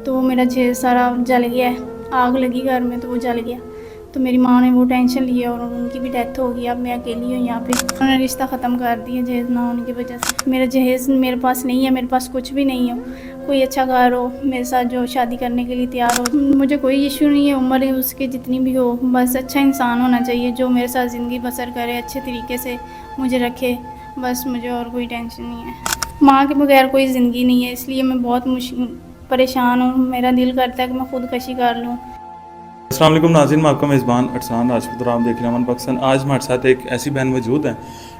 तो वो मेरा जहेज़ सारा जल गया है, आग लगी घर में तो वो जल गया। तो मेरी माँ ने वो टेंशन ली और उनकी भी डेथ हो गई। अब मैं अकेली हूँ यहाँ पे। उन्होंने रिश्ता ख़त्म कर दिया जहेज़ ना होने की वजह से। मेरा जहेज़ मेरे पास नहीं है, मेरे पास कुछ भी नहीं है। कोई अच्छा घर हो मेरे साथ जो शादी करने के लिए तैयार हो। मुझे कोई इशू नहीं है, उम्र उसकी जितनी भी हो, बस अच्छा इंसान होना चाहिए जो मेरे साथ ज़िंदगी बसर करे, अच्छे तरीके से मुझे रखे। बस मुझे और कोई टेंशन नहीं है। माँ के बगैर कोई ज़िंदगी नहीं है, इसलिए मैं बहुत परेशान हूँ। मेरा दिल करता है कि मैं खुदकशी कर लूँ। अस्सलाम वालेकुम नाज़रीन, मैं आपका मेज़बान अरसलान राजपूत और आप देख रहे हैं अमन पाकिस्तान। आज हमारे साथ एक ऐसी बहन मौजूद है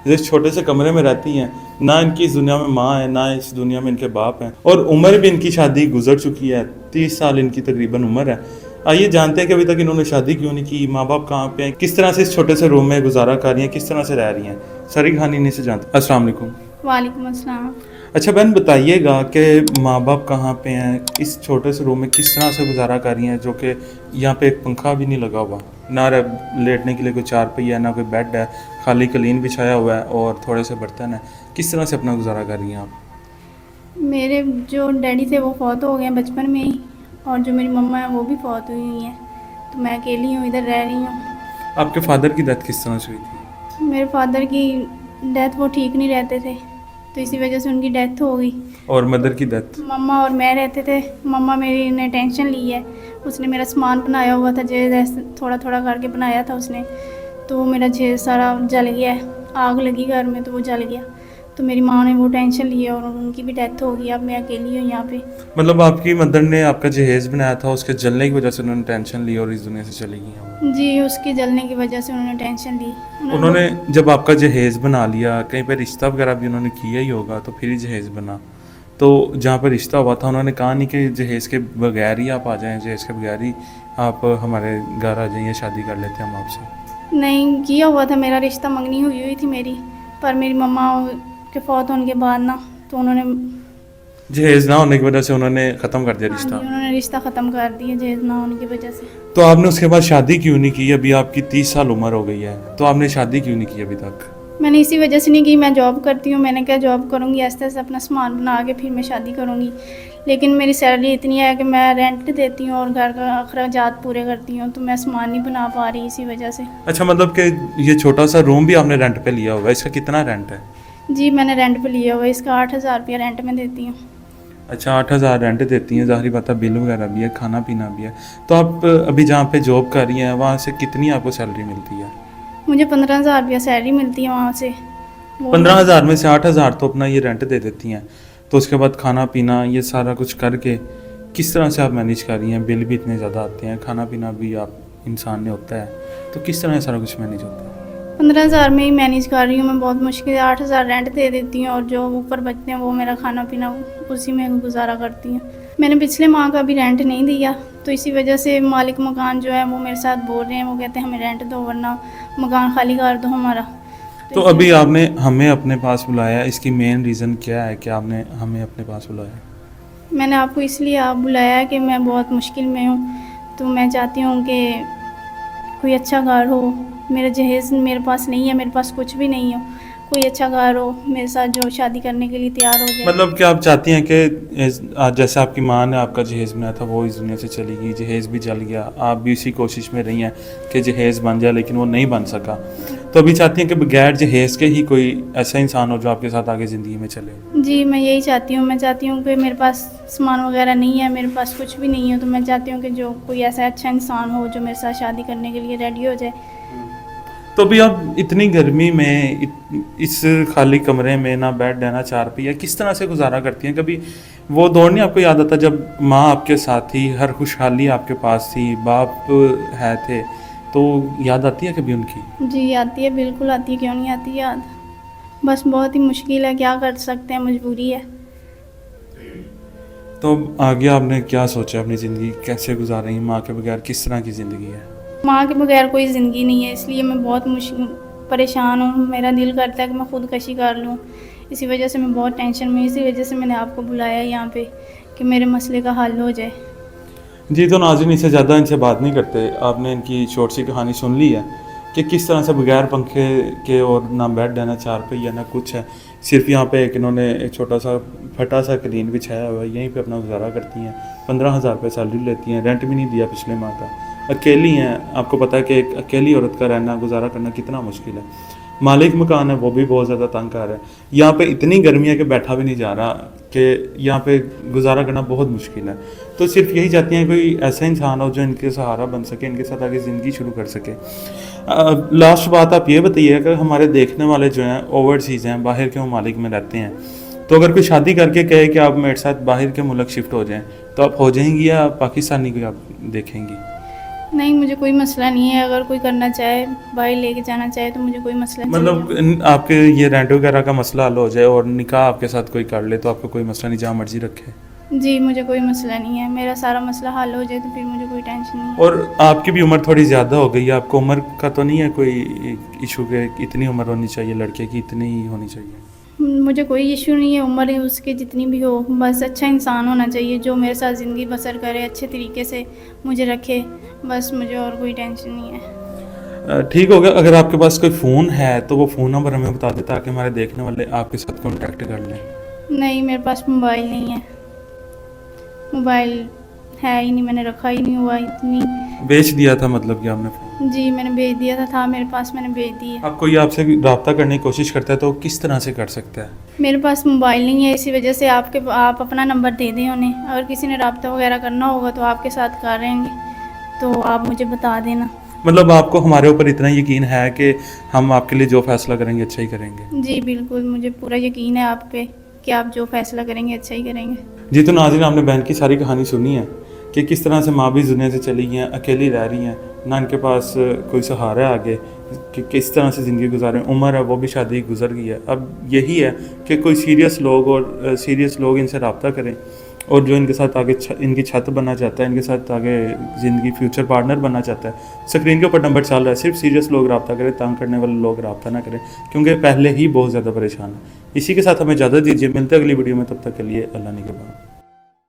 जो इस छोटे से कमरे में रहती हैं। ना इनकी इस दुनिया में माँ है, ना इस दुनिया में इनके बाप हैं, और उम्र भी इनकी शादी गुजर चुकी है। 30 साल इनकी तकरीबन उम्र है। आइए जानते हैं कि अभी तक इन्होंने शादी क्यों नहीं की, माँ बाप कहाँ पे हैं, किस तरह से इस छोटे से रूम में गुजारा कर रही हैं, किस तरह से रह रही हैं। सारी कहानी इन्हीं से जानते हैं। अस्सलाम वालेकुम। वालेकुम अस्सलाम। अच्छा बहन, बताइएगा कि माँ बाप कहाँ पे हैं, इस छोटे से रूम में किस तरह से गुजारा कर रही हैं, जो कि यहाँ पे एक पंखा भी नहीं लगा हुआ, ना लेटने के लिए कोई चारपाई है, ना कोई बेड है, खाली कलीन बिछाया हुआ है और थोड़े से बर्तन है। किस तरह से अपना गुजारा कर रही हैं आप? मेरे जो डैडी थे वो फौत हो गए हैं बचपन में ही, और जो मेरी मम्मा है वो भी फौत हुई हुई हैं। तो मैं अकेली हूँ, इधर रह रही हूँ। आपके फादर की डेथ किस तरह से हुई थी? मेरे फादर की डेथ, वो ठीक नहीं रहते थे तो इसी वजह से उनकी डेथ हो गई। और मदर की डेथ? मम्मा और मैं रहते थे। मम्मा मेरी ने टेंशन ली है, उसने मेरा सामान बनाया हुआ था, जहेज़ थोड़ा थोड़ा करके बनाया था उसने। तो मेरा जहेज़ सारा जल गया है, आग लगी घर में तो वो जल गया। तो मेरी माँ ने वो टेंशन ली है और उनकी भी डेथ हो गई। अब मैं अकेली हूँ यहाँ पे। मतलब आपकी मदर ने आपका जहेज बनाया था, उसके जलने की वजह से उन्होंने टेंशन ली और इस दुनिया से चली गई हैं। जी, उसके जलने की वजह से उन्होंने टेंशन ली। उन्होंने जब आपका जहेज बना लिया, कहीं पे रिश्ता वगैरह भी उन्होंने किया ही होगा, तो फिर ही जहेज बना। तो जहाँ पर रिश्ता हुआ था उन्होंने कहा नहीं कि जहेज के बगैर ही आप आ जाएं, जहेज के बगैर ही आप हमारे घर आ जाइए, शादी कर लेते हैं हम आपसे? नहीं किया हुआ था, मेरा रिश्ता मंगनी हुई थी मेरी, पर मेरी मम्मा के फौत होने के बाद ना, तो उन्होंने जहेज ना होने की वजह से उन्होंने ख़त्म कर दिया रिश्ता। उन्होंने रिश्ता ख़त्म कर दिया जहेज ना होने की वजह से। तो आपने उसके बाद शादी क्यों नहीं की? अभी आपकी 30 साल उम्र हो गई है, तो आपने शादी क्यों नहीं की अभी तक? मैंने इसी वजह से नहीं की, मैं जॉब करती हूँ। मैंने क्या जॉब करूँगी, ऐसे ऐसे अपना सामान बना के फिर मैं शादी करूँगी। लेकिन मेरी सैलरी इतनी है कि मैं रेंट देती हूँ और घर का अखराजात पूरे करती हूँ, तो मैं सामान नहीं बना पा रही इसी वजह से। अच्छा, मतलब कि ये छोटा सा रूम भी आपने रेंट पे लिया हुआ है, इसका कितना रेंट है? जी, मैंने रेंट पे लिया हुआ है, इसका 8,000 रुपया रेंट में देती हूँ। अच्छा, 8,000 रेंट देती हैं, ज़ाहिर बात है बिल वगैरह भी है, खाना पीना भी है। तो आप अभी जहाँ पे जॉब कर रही हैं वहाँ से कितनी आपको सैलरी मिलती है? मुझे 15,000 रुपया सैलरी मिलती है वहाँ से। 15,000 में से 8,000 तो अपना ये रेंट दे देती हैं, तो उसके बाद खाना पीना ये सारा कुछ करके किस तरह से आप मैनेज कर रही हैं? बिल भी इतने ज़्यादा आते हैं, खाना पीना भी आप इंसान ने होता है, तो किस तरह सारा कुछ मैनेज होता है? 15,000 में ही मैनेज कर रही हूँ मैं, बहुत मुश्किल है। 8,000 रेंट दे देती हूँ और जो ऊपर बचते हैं वो मेरा खाना पीना उसी में गुजारा करती हूँ। मैंने पिछले माह का भी रेंट नहीं दिया, तो इसी वजह से मालिक मकान जो है वो मेरे साथ बोल रहे हैं, वो कहते हैं हमें रेंट दो वरना मकान खाली कर दो हमारा। तो अभी आपने हमें अपने पास बुलाया, इसकी मेन रीज़न क्या है कि आपने हमें अपने पास बुलाया? मैंने आपको इसलिए आप बुलाया है कि मैं बहुत मुश्किल में हूँ, तो मैं चाहती हूँ कि कोई अच्छा घर हो। मेरा जहेज़ मेरे पास नहीं है, मेरे पास कुछ भी नहीं है। कोई अच्छा घर हो मेरे साथ जो शादी करने के लिए तैयार हो जाए। मतलब क्या आप चाहती हैं कि जैसे आपकी माँ ने आपका जहेज़ बनाया था वो इस दुनिया से चली गई, जहेज़ भी जल गया, आप भी इसी कोशिश में रही हैं कि जहेज़ बन जाए, लेकिन वो नहीं बन सका, तो अभी चाहती हैं कि बगैर जहेज़ के ही कोई ऐसा इंसान हो जो आपके साथ आगे ज़िंदगी में चले? जी, मैं यही चाहती हूँ। मैं चाहती हूँ कि मेरे पास सामान वगैरह नहीं है, मेरे पास कुछ भी नहीं है, तो मैं चाहती हूँ कि जो कोई ऐसा अच्छा इंसान हो जो मेरे साथ शादी करने के लिए रेडी हो जाए। तो अभी आप इतनी गर्मी में इस खाली कमरे में, ना बेड है ना चारपाई, किस तरह से गुजारा करती हैं? कभी वो दौर नहीं आपको याद आता जब माँ आपके साथ थी, हर खुशहाली आपके पास थी, बाप है थे, तो याद आती है कभी उनकी? जी आती है, बिल्कुल आती है, क्यों नहीं आती याद। बस बहुत ही मुश्किल है, क्या कर सकते हैं, मजबूरी है। तो आगे आपने क्या सोचा, अपनी ज़िंदगी कैसे गुजार रही हैं? माँ के बगैर किस तरह की ज़िंदगी है? माँ के बगैर कोई ज़िंदगी नहीं है, इसलिए मैं बहुत परेशान हूँ। मेरा दिल करता है कि मैं खुदकशी कर लूँ। इसी वजह से मैं बहुत टेंशन में, इसी वजह से मैंने आपको बुलाया यहाँ पे कि मेरे मसले का हल हो जाए। जी, तो नाज़रीन, इससे ज़्यादा इनसे बात नहीं करते। आपने इनकी छोटी सी कहानी सुन ली है कि किस तरह से बगैर पंखे के और ना बेड है, ना चारपाई है, ना कुछ है, सिर्फ यहाँ पे एक इन्होंने एक छोटा सा फटा सा क्लीन बिछाया हुआ है, यहीं पे अपना गुजारा करती हैं। 15,000 रुपये सैलरी लेती हैं, रेंट भी नहीं दिया पिछले माह का, अकेली हैं। आपको पता है कि एक अकेली औरत का रहना गुजारा करना कितना मुश्किल है। मालिक मकान है वो भी बहुत ज़्यादा तंग कर रहा है। यहाँ पे इतनी गर्मी है कि बैठा भी नहीं जा रहा, कि यहाँ पे गुजारा करना बहुत मुश्किल है। तो सिर्फ यही चाहती हैं कोई ऐसा इंसान हो जो इनके सहारा बन सके, इनके साथ आगे ज़िंदगी शुरू कर सके। लास्ट बात आप ये बताइए, अगर हमारे देखने वाले जो हैं ओवरसीज़ हैं, बाहर के ममालिक में रहते हैं, तो अगर कोई शादी करके कहे कि आप मेरे साथ बाहर के मुल्क शिफ्ट हो जाएं, तो आप हो जाएंगी या पाकिस्तानी को आप देखेंगी? नहीं, मुझे कोई मसला नहीं है। अगर कोई करना चाहे, बाहर लेके जाना चाहे, तो मुझे कोई मसला नहीं है। मतलब आपके ये रेंट वगैरह का मसला हल हो जाए और निकाह आपके साथ कोई कर ले, तो आपको कोई मसला नहीं, जहाँ मर्जी रखे? जी, मुझे कोई मसला नहीं है। मेरा सारा मसला हल हो जाए तो फिर मुझे कोई टेंशन नहीं है। और आपकी भी उम्र थोड़ी ज़्यादा हो गई है, आपको उम्र का तो नहीं है कोई इशू के इतनी उम्र होनी चाहिए, लड़के की इतनी ही होनी चाहिए? मुझे कोई इशू नहीं है, उम्र उसकी जितनी भी हो, बस अच्छा इंसान होना चाहिए जो मेरे साथ ज़िंदगी बसर करे, अच्छे तरीके से मुझे रखे, बस मुझे और कोई टेंशन नहीं है। ठीक हो गया। अगर आपके पास कोई फ़ोन है तो वो फ़ोन नंबर हमें बता दें ताकि हमारे देखने वाले आपके साथ कॉन्टैक्ट कर लें। नहीं, मेरे पास मोबाइल नहीं है। मोबाइल है ही नहीं, मैंने रखा ही नहीं हुआ इतनी। बेच दिया था मतलब कि आपने फ़ोन? जी, मैंने भेज दिया था मेरे पास, मैंने भेज दिया। अब कोई आपसे रब्ता करने की कोशिश करता है तो किस तरह से कर सकता है? मेरे पास मोबाइल नहीं है, इसी वजह से आप अपना नंबर दे दें उन्हें। अगर किसी ने रब्ता वगैरह करना होगा तो आपके साथ कर रहेंगे, तो आप मुझे बता देना। मतलब आपको हमारे ऊपर इतना यकीन है कि हम आपके लिए जो फैसला करेंगे अच्छा ही करेंगे? जी बिल्कुल, मुझे पूरा यकीन है आप पे कि आप जो फैसला करेंगे अच्छा ही करेंगे। जी, तो नाज़रीन, आपने बहन की सारी कहानी सुनी है कि किस तरह से माँ भी दुनिया से चली गई हैं, अकेली रह रही हैं, ना इनके पास कोई सहारा है आगे, कि किस तरह से ज़िंदगी गुजारें। उम्र है वो भी शादी गुजर गई है। अब यही है कि कोई सीरियस लोग इनसे रब्ता करें, और जो इनके साथ आगे इनकी छत बनना चाहता है, इनके साथ आगे ज़िंदगी फ्यूचर पार्टनर बनना चाहता है, स्क्रीन के ऊपर नंबर चल रहा है, सिर्फ सीरियस लोग रब्ता करें, तंग करने वाले लोग रब्ता ना करें, क्योंकि पहले ही बहुत ज़्यादा परेशान है। इसी के साथ हमें इजाज़त दीजिए, मिलते हैं अगली वीडियो में, तब तक के लिए अल्लाह निगहबान।